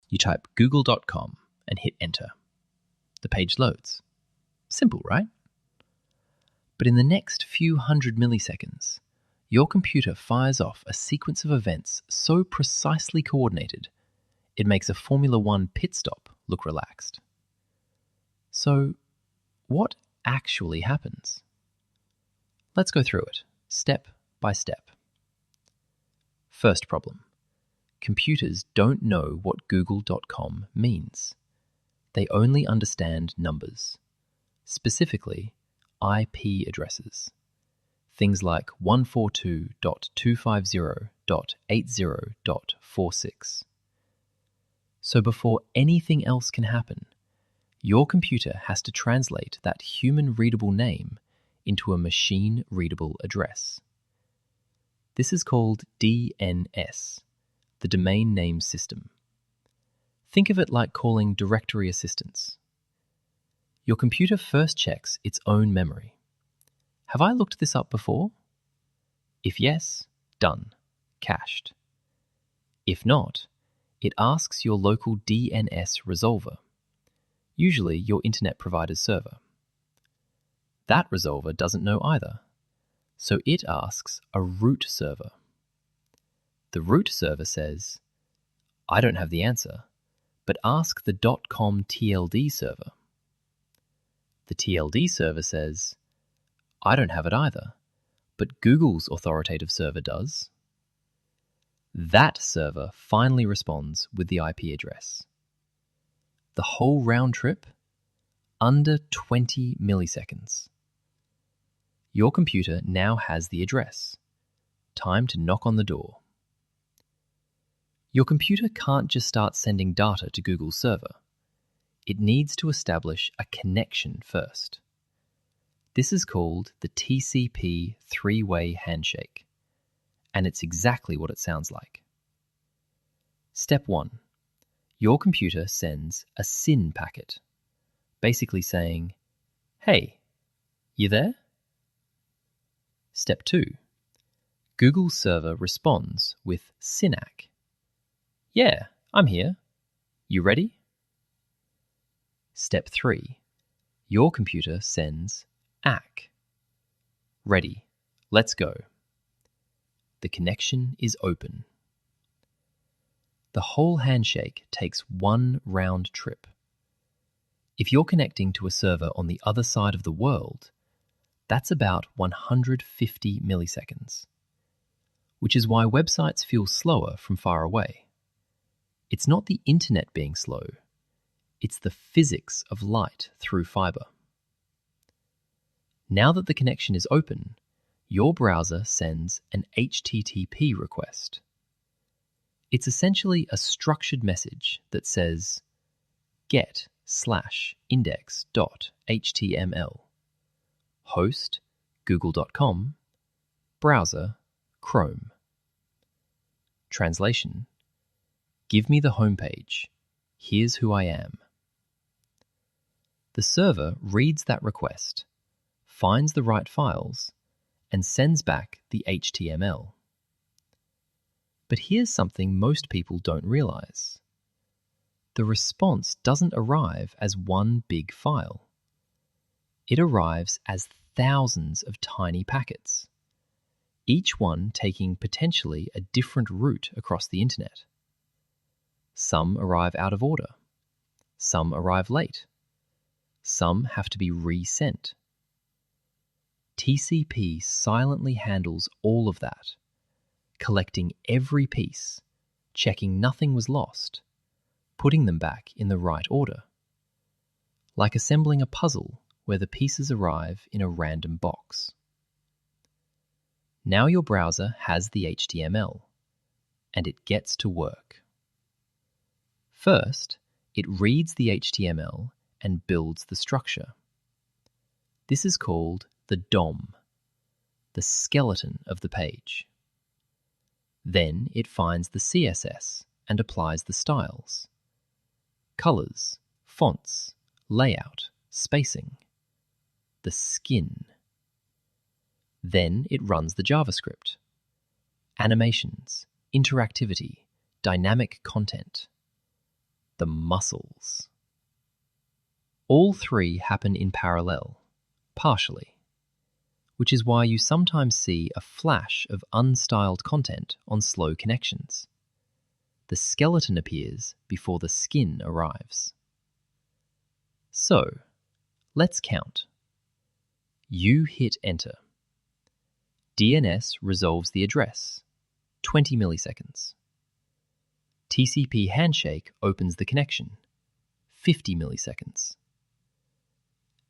You type google.com and hit enter. The page loads. Simple, right? But in the next few hundred milliseconds, your computer fires off a sequence of events so precisely coordinated, it makes a Formula One pit stop look relaxed. So, what actually happens? Let's go through it, step by step. First problem. Computers don't know what google.com means. They only understand numbers, specifically IP addresses. Things like 142.250.80.46. So before anything else can happen, your computer has to translate that human-readable name into a machine-readable address. This is called DNS, the Domain Name System. Think of it like calling directory assistance. Your computer first checks its own memory. Have I looked this up before? If yes, done, cached. If not, it asks your local DNS resolver, usually your internet provider's server. That resolver doesn't know either, so it asks a root server. The root server says, I don't have the answer, but ask the .com TLD server. The TLD server says, I don't have it either, but Google's authoritative server does. That server finally responds with the IP address. The whole round trip? Under 20 milliseconds. Your computer now has the address. Time to knock on the door. Your computer can't just start sending data to Google's server. It needs to establish a connection first. This is called the TCP three-way handshake, and it's exactly what it sounds like. Step 1. Your computer sends a SYN packet, basically saying, hey, you there? Step 2. Google's server responds with SYNACK. Yeah, I'm here. You ready? Step 3. Your computer sends ACK. Ready. Let's go. The connection is open. The whole handshake takes one round trip. If you're connecting to a server on the other side of the world, that's about 150 milliseconds, which is why websites feel slower from far away. It's not the internet being slow, it's the physics of light through fiber. Now that the connection is open, your browser sends an HTTP request. It's essentially a structured message that says get/index.html, host google.com, browser Chrome. Translation: give me the homepage. Here's who I am. The server reads that request, finds the right files, and sends back the HTML. But here's something most people don't realize. The response doesn't arrive as one big file. It arrives as thousands of tiny packets, each one taking potentially a different route across the internet. Some arrive out of order. Some arrive late. Some have to be resent. TCP silently handles all of that, collecting every piece, checking nothing was lost, putting them back in the right order. Like assembling a puzzle where the pieces arrive in a random box. Now your browser has the HTML, and it gets to work. First, it reads the HTML and builds the structure. This is called the DOM, the skeleton of the page. Then it finds the CSS and applies the styles. Colors, fonts, layout, spacing. The skin. Then it runs the JavaScript. Animations, interactivity, dynamic content. the muscles. All three happen in parallel, partially, which is why you sometimes see a flash of unstyled content on slow connections. The skeleton appears before the skin arrives. So, let's count. You hit enter. DNS resolves the address, 20 milliseconds. TCP handshake opens the connection, 50 milliseconds.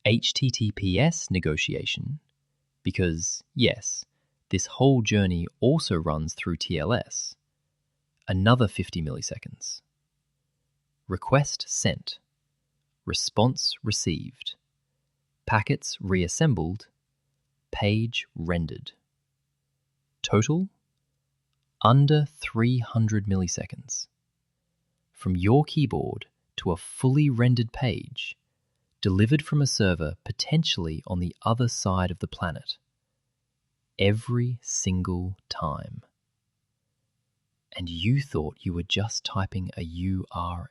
HTTPS negotiation, because, yes, this whole journey also runs through TLS, another 50 milliseconds. Request sent. Response received. Packets reassembled. Page rendered. Total? Under 300 milliseconds. From your keyboard to a fully rendered page, delivered from a server potentially on the other side of the planet. Every single time. And you thought you were just typing a URL.